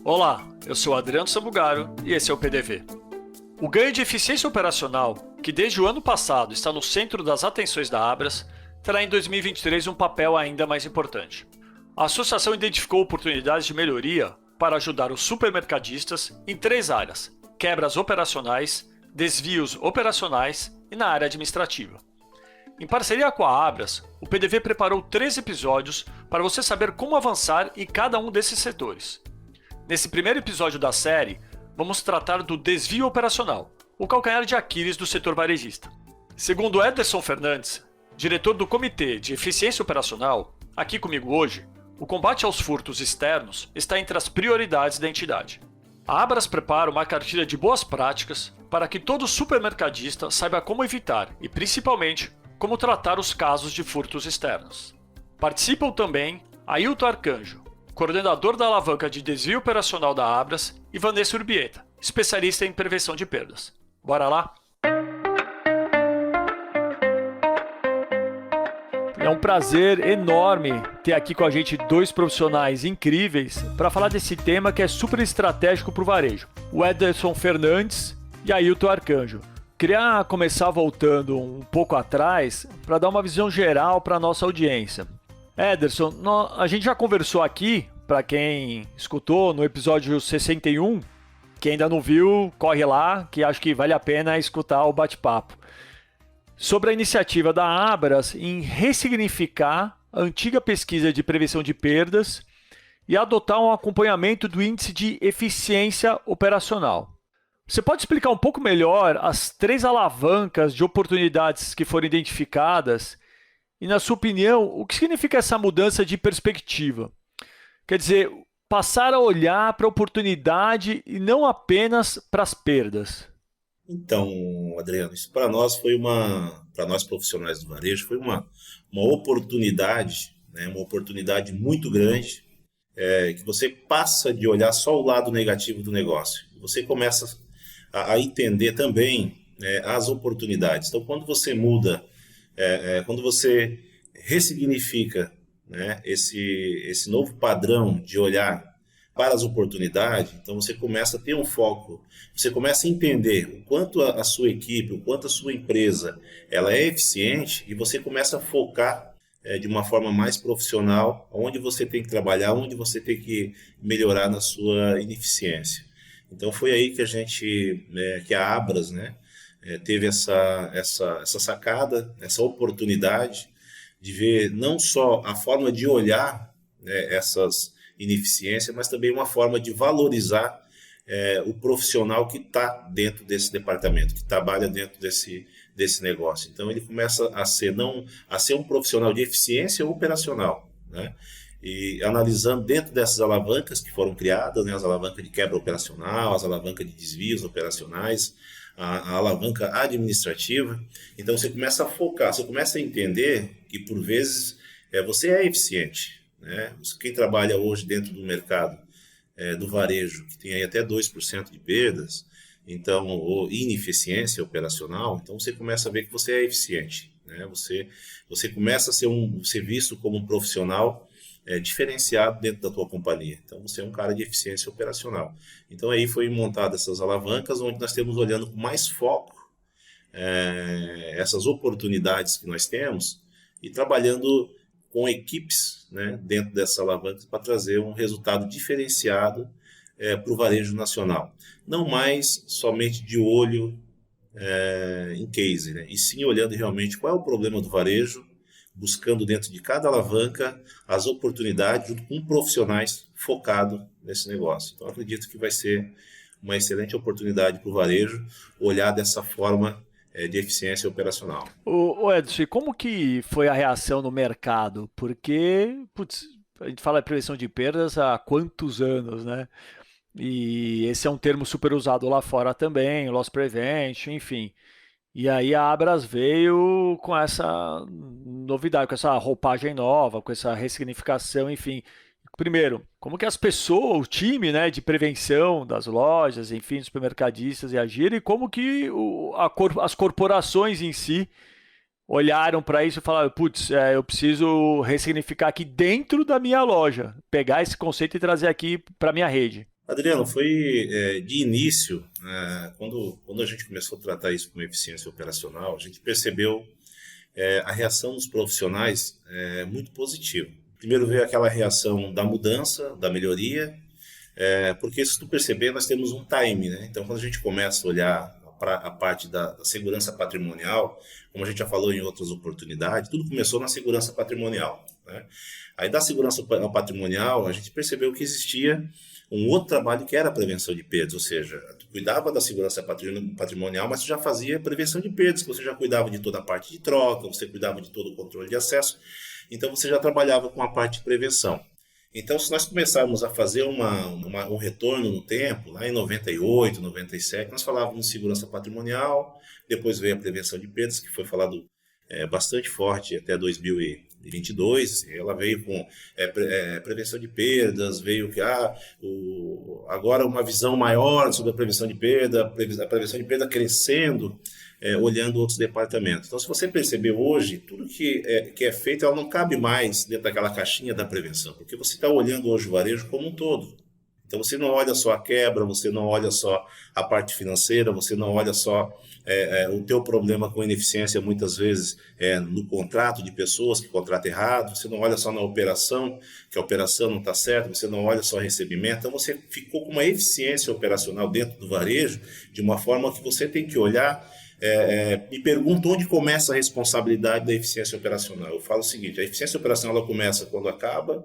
Olá, eu sou Adriano Sambucaro e esse é o PDV. O ganho de eficiência operacional, que desde o ano passado está no centro das atenções da Abras, terá em 2023 um papel ainda mais importante. A associação identificou oportunidades de melhoria para ajudar os supermercadistas em 3 áreas: quebras operacionais, desvios operacionais e na área administrativa. Em parceria com a Abras, o PDV preparou 3 episódios para você saber como avançar em cada um desses setores. Nesse primeiro episódio da série, vamos tratar do desvio operacional, o calcanhar de Aquiles do setor varejista. Segundo Ederson Fernandes, diretor do Comitê de Eficiência Operacional, aqui comigo hoje, o combate aos furtos externos está entre as prioridades da entidade. A Abras prepara uma cartilha de boas práticas para que todo supermercadista saiba como evitar e, principalmente, como tratar os casos de furtos externos. Participam também Ailton Arcanjo, coordenador da alavanca de desvio operacional da Abras, e Vanessa Urbieta, especialista em prevenção de perdas. Bora lá? É um prazer enorme ter aqui com a gente 2 profissionais incríveis para falar desse tema que é super estratégico para o varejo. O Ederson Fernandes e Ailton Arcanjo. Queria começar voltando um pouco atrás para dar uma visão geral para a nossa audiência. Ederson, a gente já conversou aqui, para quem escutou no episódio 61, quem ainda não viu, corre lá, que acho que vale a pena escutar o bate-papo. Sobre a iniciativa da Abras em ressignificar a antiga pesquisa de prevenção de perdas e adotar um acompanhamento do índice de eficiência operacional. Você pode explicar um pouco melhor as 3 alavancas de oportunidades que foram identificadas e, na sua opinião, o que significa essa mudança de perspectiva? Quer dizer, passar a olhar para a oportunidade e não apenas para as perdas. Então, Adriano, isso para nós para nós profissionais do varejo, foi uma oportunidade, né, uma oportunidade muito grande, que você passa de olhar só o lado negativo do negócio. Você começa a entender também as oportunidades. Então, quando você muda, quando você ressignifica, né, esse novo padrão de olhar para as oportunidades, então você começa a ter um foco, você começa a entender o quanto a sua equipe, o quanto a sua empresa ela é eficiente, e você começa a focar de uma forma mais profissional onde você tem que trabalhar, onde você tem que melhorar na sua ineficiência. Então foi aí que a Abras, né, teve essa sacada, essa oportunidade de ver não só a forma de olhar, né, essas ineficiências, mas também uma forma de valorizar o profissional que está dentro desse departamento, que trabalha dentro desse negócio. Então ele começa a ser um profissional de eficiência operacional, né? E analisando dentro dessas alavancas que foram criadas, né, as alavancas de quebra operacional, as alavancas de desvios operacionais, a alavanca administrativa. Então você começa a focar, você começa a entender que por vezes você é eficiente, né? Quem trabalha hoje dentro do mercado do varejo, que tem aí até 2% de perdas, então, ou ineficiência operacional, então você começa a ver que você é eficiente, né? Você começa a ser visto como um profissional diferenciado dentro da tua companhia. Então você é um cara de eficiência operacional. Então aí foi montadas essas alavancas onde nós estamos olhando com mais foco essas oportunidades que nós temos e trabalhando com equipes, né, dentro dessas alavancas para trazer um resultado diferenciado para o varejo nacional. Não mais somente de olho em case, né, e sim olhando realmente qual é o problema do varejo, buscando dentro de cada alavanca as oportunidades junto com profissionais focados nesse negócio. Então, acredito que vai ser uma excelente oportunidade para o varejo olhar dessa forma de eficiência operacional. Ô Edson, como que foi a reação no mercado? Porque, a gente fala de prevenção de perdas há quantos anos, né? E esse é um termo super usado lá fora também, loss prevention, enfim. E aí a Abras veio com essa novidade, com essa roupagem nova, com essa ressignificação, enfim. Primeiro, como que as pessoas, o time, né, de prevenção das lojas, enfim, dos supermercadistas reagiram e como que as corporações em si olharam para isso e falaram, putz, eu preciso ressignificar aqui dentro da minha loja, pegar esse conceito e trazer aqui para minha rede? Adriano, foi de início, quando a gente começou a tratar isso como eficiência operacional, a gente percebeu a reação dos profissionais muito positiva. Primeiro veio aquela reação da mudança, da melhoria, porque se tu perceber, nós temos um time, né? Então, quando a gente começa a olhar a parte da segurança patrimonial, como a gente já falou em outras oportunidades, tudo começou na segurança patrimonial, né? Aí da segurança patrimonial, a gente percebeu que existia um outro trabalho que era a prevenção de perdas, ou seja, tu cuidava da segurança patrimonial, mas tu já fazia prevenção de perdas, você já cuidava de toda a parte de troca, você cuidava de todo o controle de acesso, então você já trabalhava com a parte de prevenção. Então, se nós começarmos a fazer um retorno no tempo, lá em 98, 97, nós falávamos de segurança patrimonial, depois veio a prevenção de perdas, que foi falado bastante forte até 2022, ela veio com prevenção de perdas, veio que agora uma visão maior sobre a prevenção de perda, a prevenção de perda crescendo, olhando outros departamentos. Então, se você perceber hoje, tudo que é feito, ela não cabe mais dentro daquela caixinha da prevenção, porque você está olhando hoje o varejo como um todo. Então, você não olha só a quebra, você não olha só a parte financeira, você não olha só o teu problema com ineficiência, muitas vezes, no contrato de pessoas que contratam errado, você não olha só na operação, que a operação não está certa, você não olha só recebimento, então você ficou com uma eficiência operacional dentro do varejo, de uma forma que você tem que olhar. Me pergunto onde começa a responsabilidade da eficiência operacional. Eu falo o seguinte, a eficiência operacional ela começa quando acaba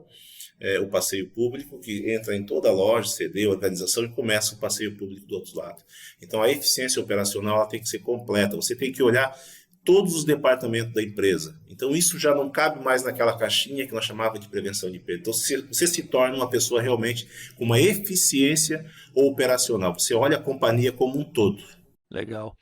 o passeio público, que entra em toda a loja, CD, organização, e começa o passeio público do outro lado. Então, a eficiência operacional ela tem que ser completa. Você tem que olhar todos os departamentos da empresa. Então, isso já não cabe mais naquela caixinha que nós chamávamos de prevenção de perda. Então, você se torna uma pessoa realmente com uma eficiência operacional. Você olha a companhia como um todo. Legal.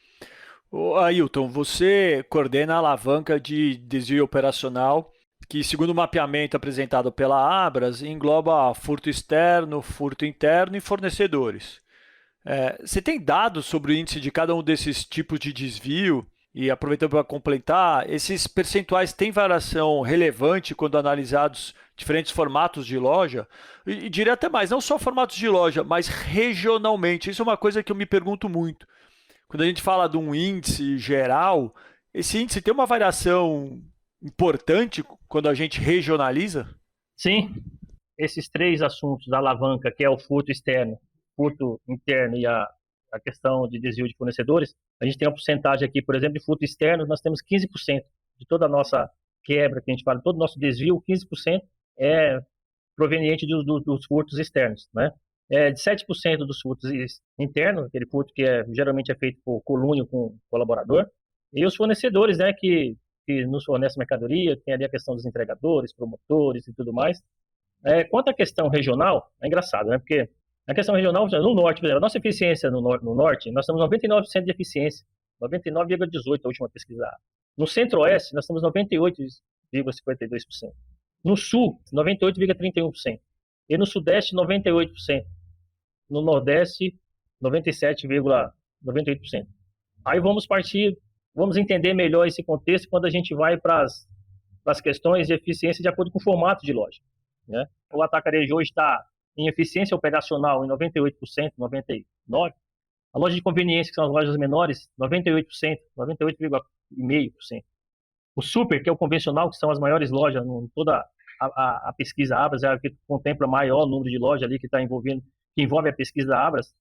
Ô, Ailton, você coordena a alavanca de desvio operacional, que, segundo o mapeamento apresentado pela Abras, engloba furto externo, furto interno e fornecedores. Você tem dados sobre o índice de cada um desses tipos de desvio? E aproveitando para completar, esses percentuais têm variação relevante quando analisados diferentes formatos de loja? E diria até mais, não só formatos de loja, mas regionalmente. Isso é uma coisa que eu me pergunto muito. Quando a gente fala de um índice geral, esse índice tem uma variação importante quando a gente regionaliza? Sim, esses três assuntos da alavanca, que é o furto externo, furto interno e a questão de desvio de fornecedores, a gente tem uma porcentagem aqui, por exemplo, de furto externo, nós temos 15% de toda a nossa quebra, que a gente fala, todo o nosso desvio, 15% é proveniente dos furtos externos, né? De 7% dos furtos internos, aquele furto que geralmente é feito por colúnio com o colaborador, e os fornecedores, né, que nos fornecem mercadoria, tem ali a questão dos entregadores, promotores e tudo mais. Quanto à questão regional, é engraçado, né, porque a questão regional, no norte, por exemplo, a nossa eficiência no norte, nós temos 99% de eficiência, 99,18% a última pesquisa. No centro-oeste, nós temos 98,52%. No sul, 98,31%. E no sudeste, 98%. No nordeste, 97,98%. Aí vamos entender melhor esse contexto quando a gente vai para as questões de eficiência de acordo com o formato de loja, né? O atacarejo hoje está em eficiência operacional em 98%, 99%. A loja de conveniência, que são as lojas menores, 98%, 98,5%. O super, que é o convencional, que são as maiores lojas, toda a pesquisa Abras, é a que contempla maior número de lojas ali que está envolvendo, que envolve a pesquisa Abras,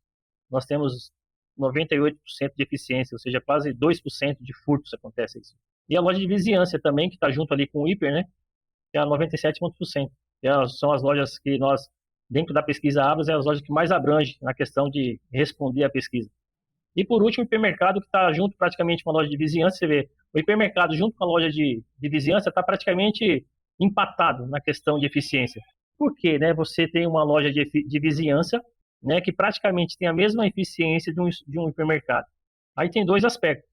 nós temos 98% de eficiência, ou seja, quase 2% de furtos acontece isso. E a loja de vizinhança também, que está junto ali com o hiper, né, que é a 97%. São as lojas que nós, dentro da pesquisa Abras, é as lojas que mais abrange na questão de responder à pesquisa. E por último, o hipermercado, que está junto praticamente com a loja de vizinhança, você vê, o hipermercado junto com a loja de vizinhança está praticamente empatado na questão de eficiência. Por quê? Né? Você tem uma loja de vizinhança, né, que praticamente tem a mesma eficiência de um hipermercado. Aí tem dois aspectos.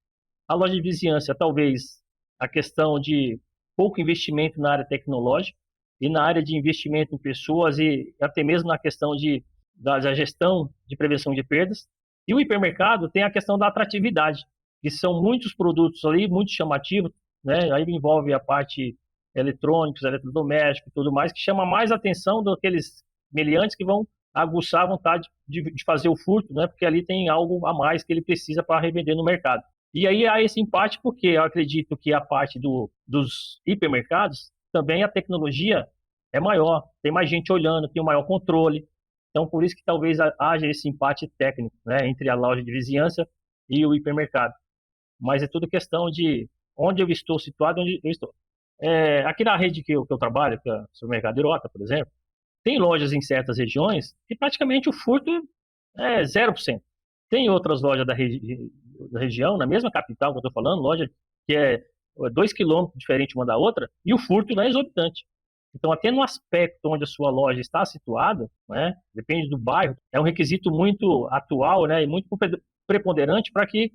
A loja de vizinhança, talvez, a questão de pouco investimento na área tecnológica e na área de investimento em pessoas e até mesmo na questão da gestão de prevenção de perdas. E o hipermercado tem a questão da atratividade, que são muitos produtos ali, muito chamativos, né? Aí envolve a parte eletrônicos, eletrodomésticos e tudo mais, que chama mais atenção do que aqueles meliantes que vão aguçar a vontade de fazer o furto, né? Porque ali tem algo a mais que ele precisa para revender no mercado. E aí há esse empate porque eu acredito que a parte dos hipermercados, também a tecnologia é maior, tem mais gente olhando, tem um maior controle. Então, por isso que talvez haja esse empate técnico, né, entre a loja de vizinhança e o hipermercado. Mas é tudo questão de onde eu estou situado, onde eu estou. Aqui na rede que eu trabalho, que é o Supermercado Irota, por exemplo, tem lojas em certas regiões que praticamente o furto é 0%. Tem outras lojas da região, na mesma capital que eu estou falando, loja que é 2 quilômetros diferente uma da outra, e o furto não é exorbitante. Então, até no aspecto onde a sua loja está situada, né, depende do bairro, é um requisito muito atual, né, e muito preponderante para que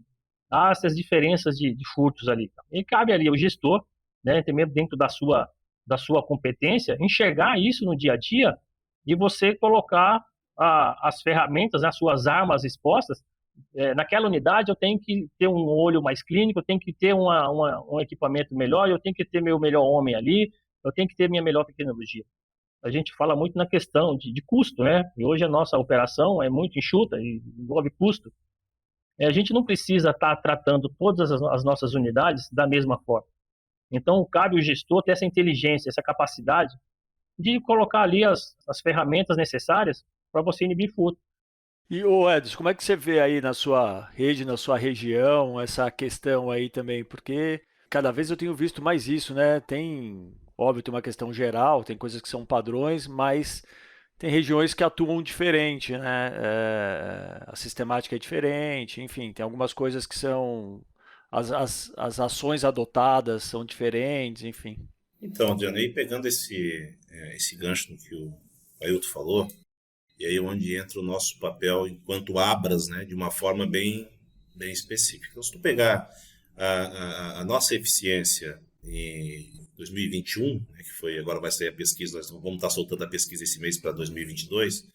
haja essas diferenças de furtos ali. E cabe ali ao gestor, né, também dentro da sua competência, enxergar isso no dia a dia e você colocar as ferramentas, as suas armas expostas. Naquela unidade eu tenho que ter um olho mais clínico, eu tenho que ter um equipamento melhor, eu tenho que ter meu melhor homem ali, eu tenho que ter minha melhor tecnologia. A gente fala muito na questão de custo, né? E hoje a nossa operação é muito enxuta e envolve custo. A gente não precisa estar tratando todas as nossas unidades da mesma forma. Então, cabe ao gestor ter essa inteligência, essa capacidade de colocar ali as ferramentas necessárias para você inibir furto. E, ô Edson, como é que você vê aí na sua rede, na sua região, essa questão aí também? Porque cada vez eu tenho visto mais isso, né? Óbvio, tem uma questão geral, tem coisas que são padrões, mas tem regiões que atuam diferente, né? A sistemática é diferente, enfim, tem algumas coisas que são. As ações adotadas são diferentes, enfim. Então, Adriano, aí pegando esse gancho no que o Ailton falou, e aí onde entra o nosso papel enquanto Abras, né, de uma forma bem, bem específica. Então, se tu pegar a nossa eficiência em 2021, né, que foi, agora vai sair a pesquisa, nós vamos estar soltando a pesquisa esse mês para 2022,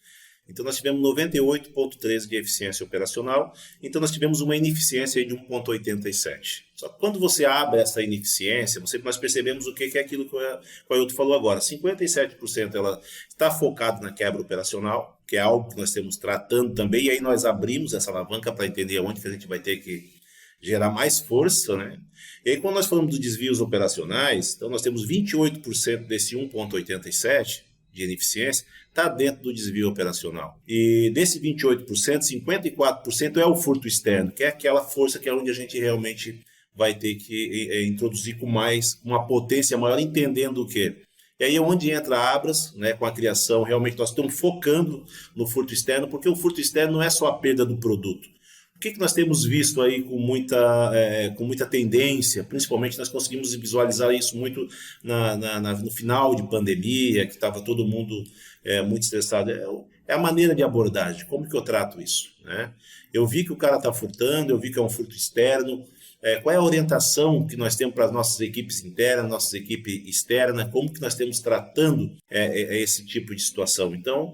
então nós tivemos 98,13 de eficiência operacional, então nós tivemos uma ineficiência aí de 1,87. Só que quando você abre essa ineficiência, nós percebemos o que é aquilo que o Ailton falou agora. 57% ela está focada na quebra operacional, que é algo que nós estamos tratando também, e aí nós abrimos essa alavanca para entender onde que a gente vai ter que gerar mais força, né? E aí quando nós falamos dos desvios operacionais, então nós temos 28% desse 1,87 de ineficiência está dentro do desvio operacional. E desse 28%, 54% é o furto externo, que é aquela força que é onde a gente realmente vai ter que introduzir com uma potência maior, entendendo o quê? E aí é onde entra a Abras, né, com a criação, realmente nós estamos focando no furto externo, porque o furto externo não é só a perda do produto. O que nós temos visto aí com muita tendência, principalmente nós conseguimos visualizar isso muito no final de pandemia, que estava todo mundo muito estressado, é a maneira de abordagem, como que eu trato isso, né? Eu vi que o cara está furtando, eu vi que é um furto externo, qual é a orientação que nós temos para as nossas equipes internas, nossas equipes externas, como que nós estamos tratando esse tipo de situação. Então,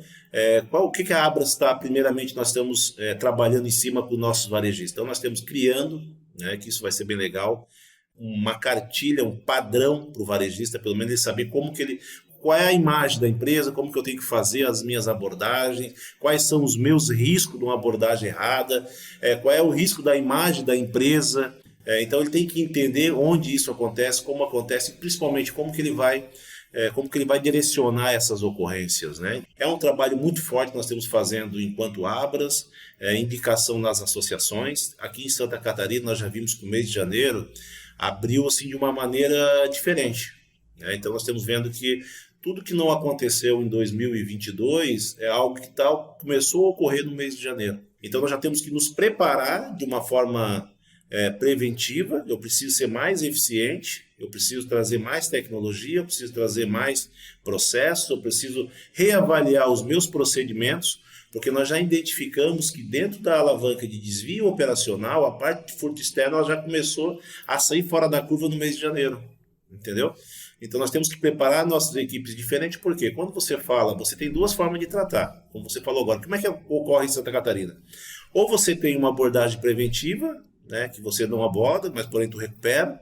o que a Abras está, primeiramente, nós estamos trabalhando em cima com os nossos varejistas. Então, nós estamos criando, né, que isso vai ser bem legal, uma cartilha, um padrão para o varejista, pelo menos ele saber qual é a imagem da empresa, como que eu tenho que fazer as minhas abordagens, quais são os meus riscos de uma abordagem errada, qual é o risco da imagem da empresa. Então ele tem que entender onde isso acontece, como acontece, e principalmente como que ele vai direcionar essas ocorrências, né? É um trabalho muito forte que nós estamos fazendo enquanto Abras, indicação nas associações. Aqui em Santa Catarina nós já vimos que o mês de janeiro abriu assim de uma maneira diferente, né? Então nós estamos vendo que tudo que não aconteceu em 2022 é algo que começou a ocorrer no mês de janeiro. Então nós já temos que nos preparar de uma forma preventiva. Eu preciso ser mais eficiente, eu preciso trazer mais tecnologia, eu preciso trazer mais processos, eu preciso reavaliar os meus procedimentos, porque nós já identificamos que dentro da alavanca de desvio operacional, a parte de furto externo ela já começou a sair fora da curva no mês de janeiro, entendeu? Então nós temos que preparar nossas equipes diferentes, porque quando você tem duas formas de tratar, como você falou agora. Como é que ocorre em Santa Catarina? Ou você tem uma abordagem preventiva, né, que você não aborda, mas porém tu recupera.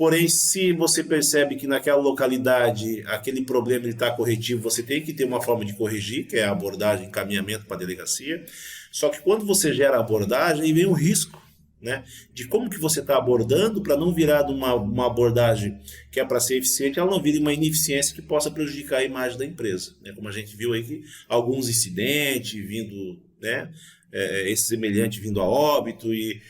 Porém, se você percebe que naquela localidade aquele problema está corretivo, você tem que ter uma forma de corrigir, que é a abordagem, encaminhamento para a delegacia. Só que quando você gera a abordagem, aí vem o risco, né, de como que você está abordando para não virar de uma abordagem que é para ser eficiente, ela não vire uma ineficiência que possa prejudicar a imagem da empresa, né? Como a gente viu aí que alguns incidentes vindo, né, esse semelhante vindo a óbito e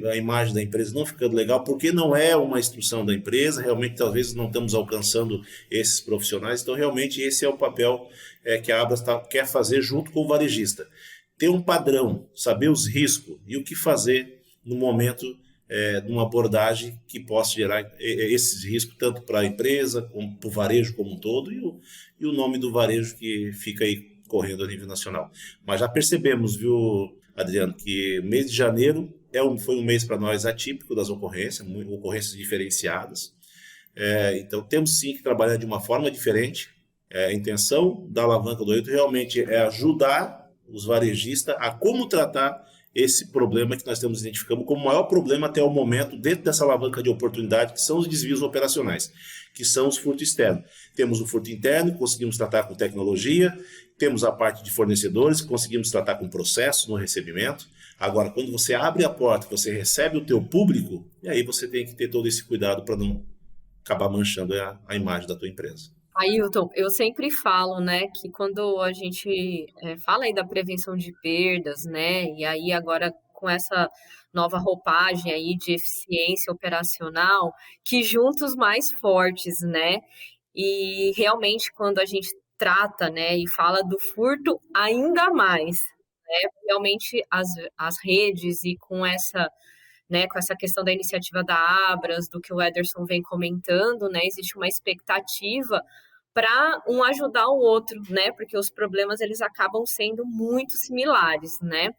a imagem da empresa não ficando legal, porque não é uma instrução da empresa, realmente talvez não estamos alcançando esses profissionais, então realmente esse é o papel que a Abras quer fazer junto com o varejista. Ter um padrão, saber os riscos e o que fazer no momento de uma abordagem que possa gerar esses riscos, tanto para a empresa, como para o varejo como um todo, e o nome do varejo que fica aí correndo a nível nacional. Mas já percebemos, viu, Adriano, que mês de janeiro foi um mês para nós atípico das ocorrências diferenciadas. Então temos sim que trabalhar de uma forma diferente. A intenção da alavanca do 8 realmente é ajudar os varejistas a como tratar esse problema que nós estamos identificando como o maior problema até o momento dentro dessa alavanca de oportunidade, que são os desvios operacionais, que são os furtos externos. Temos o furto interno, que conseguimos tratar com tecnologia, temos a parte de fornecedores, que conseguimos tratar com processo no recebimento. Agora, quando você abre a porta, que você recebe o teu público, e aí você tem que ter todo esse cuidado para não acabar manchando a imagem da tua empresa. Ailton, eu sempre falo, né, que quando a gente fala aí da prevenção de perdas, né, e aí agora com essa nova roupagem aí de eficiência operacional, que juntos mais fortes, né, e realmente quando a gente trata, né, e fala do furto ainda mais, né, realmente as redes e com essa, né, com essa questão da iniciativa da Abras, do que o Ederson vem comentando, né, existe uma expectativa para um ajudar o outro, né? Porque os problemas eles acabam sendo muito similares, né?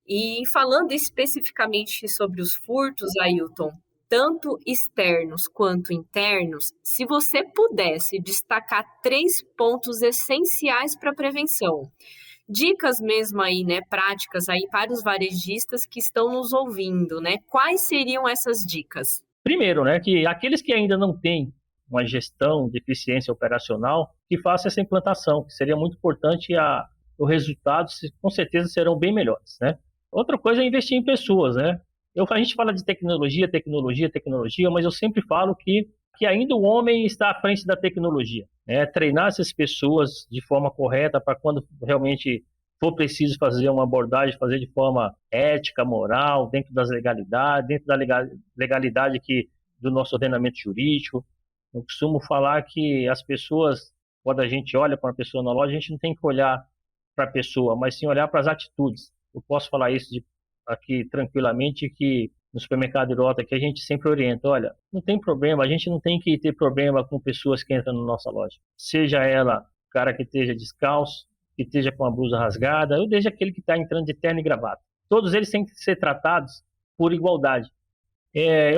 E falando especificamente sobre os furtos, Ailton, tanto externos quanto internos, se você pudesse destacar 3 pontos essenciais para a prevenção, dicas mesmo aí, né, práticas aí para os varejistas que estão nos ouvindo, né? Quais seriam essas dicas? Primeiro, né, que aqueles que ainda não têm uma gestão de eficiência operacional, que faça essa implantação, que seria muito importante, os resultados com certeza serão bem melhores, né? Outra coisa é investir em pessoas, né? A gente fala de tecnologia, mas eu sempre falo que ainda o homem está à frente da tecnologia, né? Treinar essas pessoas de forma correta para quando realmente for preciso fazer uma abordagem, fazer de forma ética, moral, dentro das legalidades, dentro da legalidade do nosso ordenamento jurídico. Eu costumo falar que as pessoas, quando a gente olha para uma pessoa na loja, a gente não tem que olhar para a pessoa, mas sim olhar para as atitudes. Eu posso falar isso aqui tranquilamente, que no supermercado Irota, que a gente sempre orienta, olha, não tem problema, a gente não tem que ter problema com pessoas que entram na nossa loja. Seja ela o cara que esteja descalço, que esteja com a blusa rasgada, ou desde aquele que está entrando de terno e gravata. Todos eles têm que ser tratados por igualdade.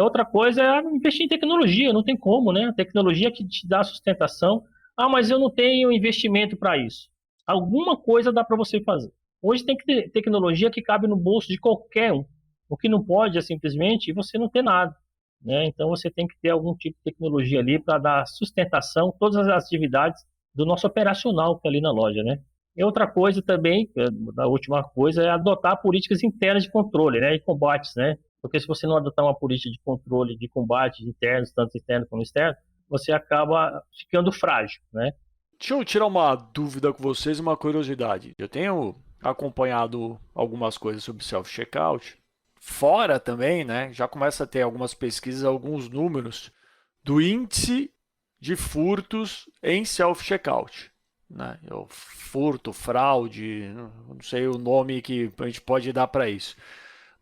Outra coisa é investir em tecnologia, não tem como, né? A tecnologia que te dá sustentação. Ah, mas eu não tenho investimento para isso. Alguma coisa dá para você fazer. Hoje tem que ter tecnologia que cabe no bolso de qualquer um. O que não pode é simplesmente você não ter nada, né? Então você tem que ter algum tipo de tecnologia ali para dar sustentação a todas as atividades do nosso operacional que é ali na loja, né? E outra coisa também, a última coisa, é adotar políticas internas de controle, né? E combates, né? Porque se você não adotar uma política de controle, de combate internos, tanto interno como externo, você acaba ficando frágil, né? Deixa eu tirar uma dúvida com vocês, uma curiosidade. Eu tenho acompanhado algumas coisas sobre self-checkout. Fora também, né? Já começa a ter algumas pesquisas, alguns números do índice de furtos em self-checkout, né? Furto, fraude, não sei o nome que a gente pode dar para isso.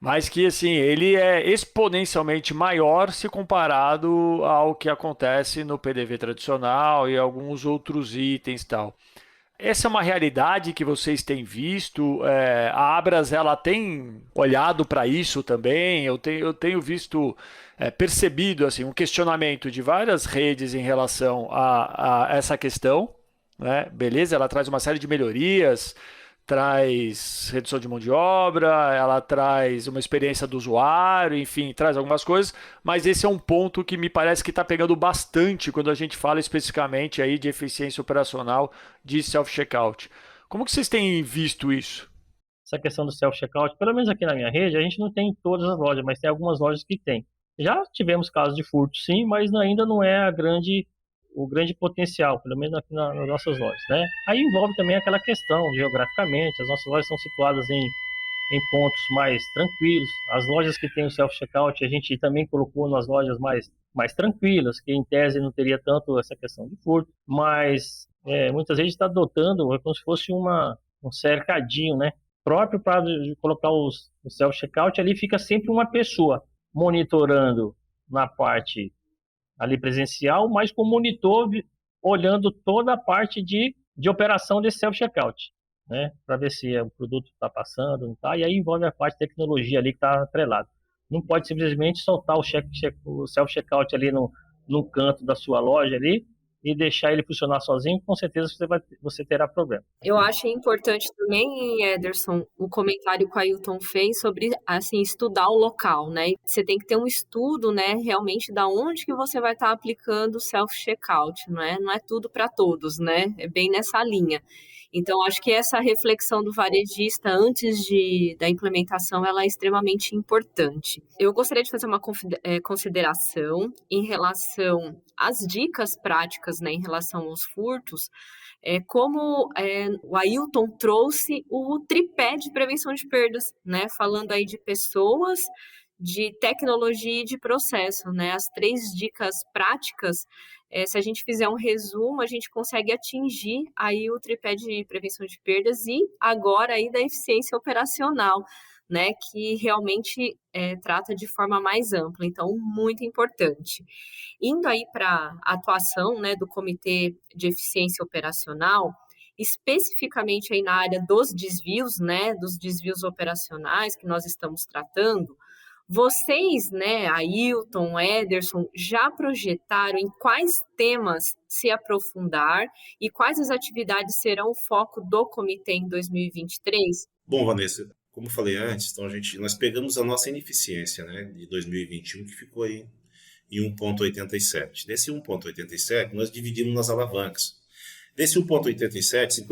Mas que, assim, ele é exponencialmente maior se comparado ao que acontece no PDV tradicional e alguns outros itens e tal. Essa é uma realidade que vocês têm visto? A Abras, ela tem olhado para isso também? Eu tenho visto, percebido assim, um questionamento de várias redes em relação a essa questão, né? Beleza, ela traz uma série de melhorias, traz redução de mão de obra, ela traz uma experiência do usuário, enfim, traz algumas coisas, mas esse é um ponto que me parece que está pegando bastante quando a gente fala especificamente aí de eficiência operacional de self-checkout. Como que vocês têm visto isso? Essa questão do self-checkout, pelo menos aqui na minha rede, a gente não tem em todas as lojas, mas tem algumas lojas que tem. Já tivemos casos de furto, sim, mas ainda não é o grande potencial, pelo menos aqui nas nossas lojas, né? Aí envolve também aquela questão, geograficamente, as nossas lojas são situadas em pontos mais tranquilos. As lojas que têm o self-checkout, a gente também colocou nas lojas mais tranquilas, que em tese não teria tanto essa questão de furto, mas muitas vezes está adotando como se fosse um cercadinho, né? Próprio para colocar o self-checkout, ali fica sempre uma pessoa monitorando na parte ali presencial, mas com o monitor olhando toda a parte de operação desse self-checkout, né? Para ver se o produto está passando, não está, e aí envolve a parte de tecnologia ali que está atrelada. Não pode simplesmente soltar o self-checkout ali no canto da sua loja ali e deixar ele funcionar sozinho, com certeza você terá problema. Eu acho importante também, Ederson, o comentário que o Ailton fez sobre, assim, estudar o local, né? Você tem que ter um estudo, né, realmente da onde que você vai estar aplicando o self-checkout, não é? Não é tudo para todos, né? É bem nessa linha. Então, acho que essa reflexão do varejista antes da implementação, ela é extremamente importante. Eu gostaria de fazer uma consideração em relação às dicas práticas, né, em relação aos furtos, como o Ailton trouxe o tripé de prevenção de perdas, né, falando aí de pessoas, de tecnologia e de processo, né, as 3 dicas práticas. Se a gente fizer um resumo, a gente consegue atingir aí o tripé de prevenção de perdas e agora aí da eficiência operacional, né, que realmente trata de forma mais ampla, então muito importante. Indo aí para a atuação, né, do Comitê de Eficiência Operacional, especificamente aí na área dos desvios, né, dos desvios operacionais que nós estamos tratando, vocês, né, Ailton, Ederson, já projetaram em quais temas se aprofundar e quais as atividades serão o foco do comitê em 2023? Bom, Vanessa, como eu falei antes, então nós pegamos a nossa ineficiência, né, de 2021, que ficou aí em 1,87. Desse 1,87, nós dividimos nas alavancas. Desse 1,87,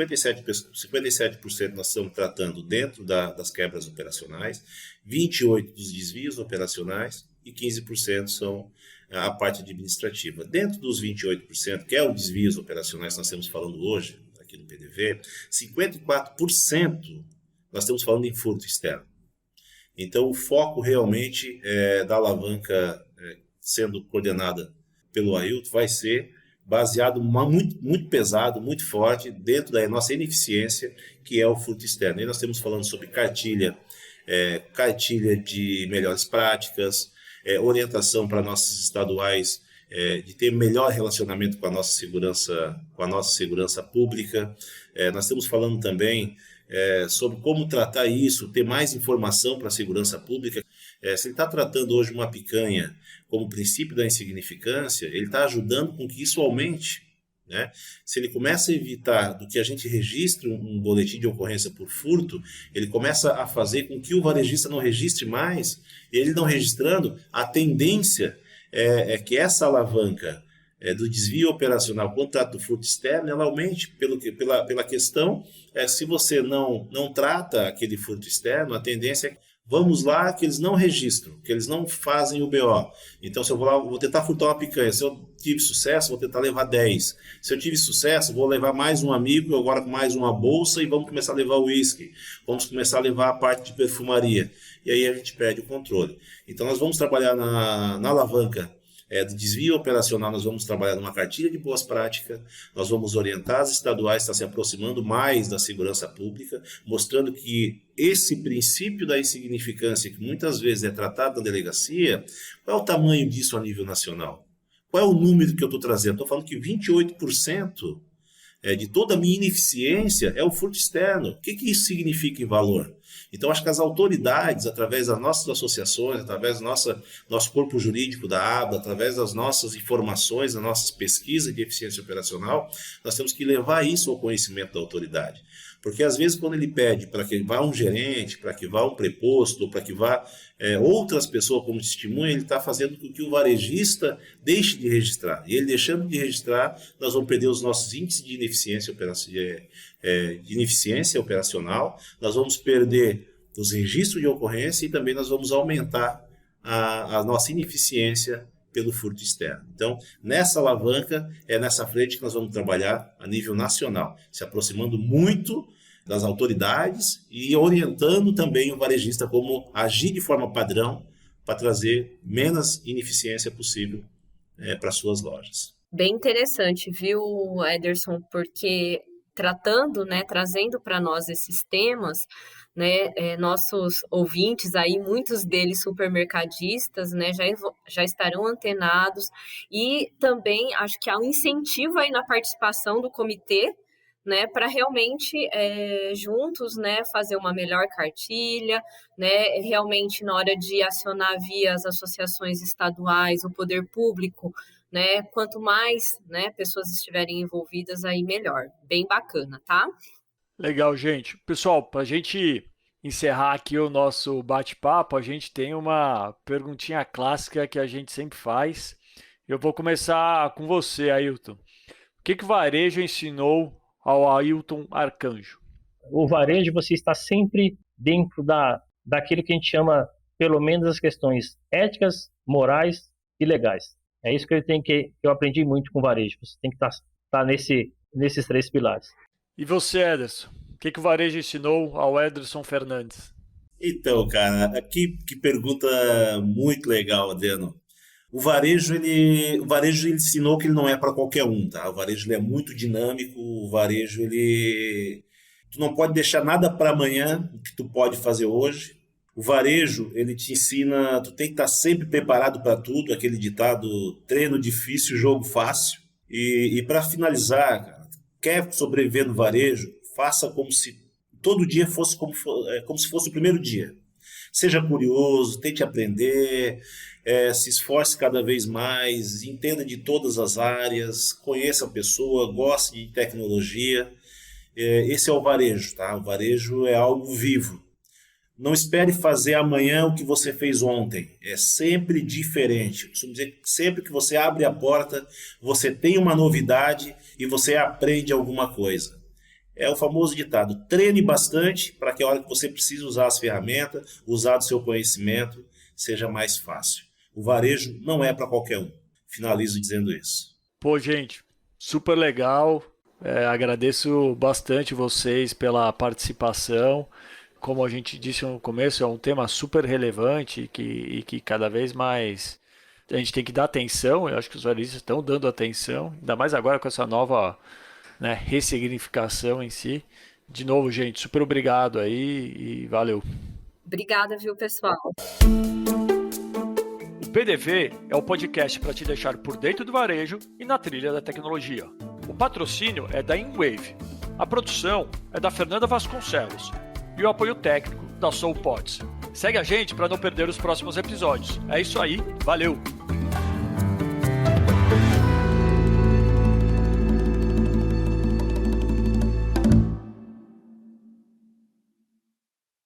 57% nós estamos tratando dentro das quebras operacionais, 28% dos desvios operacionais e 15% são a parte administrativa. Dentro dos 28%, que é o desvios operacionais que nós estamos falando hoje, aqui no PDV, 54% nós estamos falando em furto externo. Então, o foco realmente da alavanca sendo coordenada pelo Ailton vai ser baseado muito pesado, muito forte, dentro da nossa ineficiência, que é o furto externo. E nós estamos falando sobre cartilha de melhores práticas, orientação para nossos estaduais de ter melhor relacionamento com a nossa segurança pública. Nós estamos falando também sobre como tratar isso, ter mais informação para a segurança pública. Se ele está tratando hoje uma picanha como princípio da insignificância, ele está ajudando com que isso aumente, né? Se ele começa a evitar do que a gente registre um boletim de ocorrência por furto, ele começa a fazer com que o varejista não registre mais, e ele não registrando, a tendência é que essa alavanca do desvio operacional contra o furto externo, ela aumente pela questão, se você não trata aquele furto externo, a tendência é vamos lá que eles não registram, que eles não fazem o BO. Então, se eu vou lá, vou tentar furtar uma picanha. Se eu tive sucesso, vou tentar levar 10. Se eu tive sucesso, vou levar mais um amigo, agora com mais uma bolsa, e vamos começar a levar o uísque. Vamos começar a levar a parte de perfumaria. E aí a gente perde o controle. Então, nós vamos trabalhar na alavanca do desvio operacional, nós vamos trabalhar numa cartilha de boas práticas, nós vamos orientar as estaduais a estar se aproximando mais da segurança pública, mostrando que esse princípio da insignificância, que muitas vezes é tratado na delegacia, qual é o tamanho disso a nível nacional? Qual é o número que eu estou trazendo? Estou falando que 28% de toda a minha ineficiência é o furto externo. O que isso significa em valor? Então, acho que as autoridades, através das nossas associações, através do nosso corpo jurídico da ABA, através das nossas informações, das nossas pesquisas de eficiência operacional, nós temos que levar isso ao conhecimento da autoridade. Porque, às vezes, quando ele pede para que vá um gerente, para que vá um preposto, ou para que vá outras pessoas como testemunha, ele está fazendo com que o varejista deixe de registrar. E ele deixando de registrar, nós vamos perder os nossos índices de ineficiência operacional, nós vamos perder os registros de ocorrência e também nós vamos aumentar a nossa ineficiência pelo furto externo. Então, nessa alavanca, é nessa frente que nós vamos trabalhar a nível nacional, se aproximando muito das autoridades e orientando também o varejista como agir de forma padrão para trazer menos ineficiência possível para suas lojas. Bem interessante, viu, Ederson? Porque trazendo para nós esses temas, né, nossos ouvintes aí, muitos deles supermercadistas, né, já estarão antenados, e também acho que há um incentivo aí na participação do comitê, né, para realmente juntos, né, fazer uma melhor cartilha, né, realmente na hora de acionar via as associações estaduais, o poder público, né, quanto mais, né, pessoas estiverem envolvidas, aí melhor. Bem bacana, tá? Legal, gente. Pessoal, para a gente encerrar aqui o nosso bate-papo, a gente tem uma perguntinha clássica que a gente sempre faz. Eu vou começar com você, Ailton. O que o varejo ensinou ao Ailton Arcanjo? O varejo, você está sempre dentro daquilo que a gente chama, pelo menos, as questões éticas, morais e legais. É isso que eu aprendi muito com o varejo. Você tem que estar nesses 3 pilares. E você, Ederson? O que o varejo ensinou ao Ederson Fernandes? Então, cara, que pergunta muito legal, Adriano. O varejo ele ensinou que ele não é para qualquer um, tá? O varejo ele é muito dinâmico, o varejo tu não pode deixar nada para amanhã o que tu pode fazer hoje. O varejo, ele te ensina, tu tem que estar sempre preparado para tudo, aquele ditado, treino difícil, jogo fácil. E para finalizar, cara, quer sobreviver no varejo, faça como se todo dia fosse como se fosse o primeiro dia. Seja curioso, tente aprender, se esforce cada vez mais, entenda de todas as áreas, conheça a pessoa, goste de tecnologia. Esse é o varejo, tá? O varejo é algo vivo. Não espere fazer amanhã o que você fez ontem. É sempre diferente. Eu costumo dizer que sempre que você abre a porta, você tem uma novidade e você aprende alguma coisa. É o famoso ditado, treine bastante para que a hora que você precisa usar as ferramentas, usar do seu conhecimento, seja mais fácil. O varejo não é para qualquer um. Finalizo dizendo isso. Pô, gente, super legal. Agradeço bastante vocês pela participação. Como a gente disse no começo, é um tema super relevante e que cada vez mais a gente tem que dar atenção. Eu acho que os varejistas estão dando atenção, ainda mais agora com essa nova, né, ressignificação em si. De novo, gente, super obrigado aí e valeu. Obrigada, viu, pessoal? O PDV é o podcast para te deixar por dentro do varejo e na trilha da tecnologia. O patrocínio é da InWave. A produção é da Fernanda Vasconcelos. E o apoio técnico da SoulPods. Segue a gente para não perder os próximos episódios. É isso aí, valeu!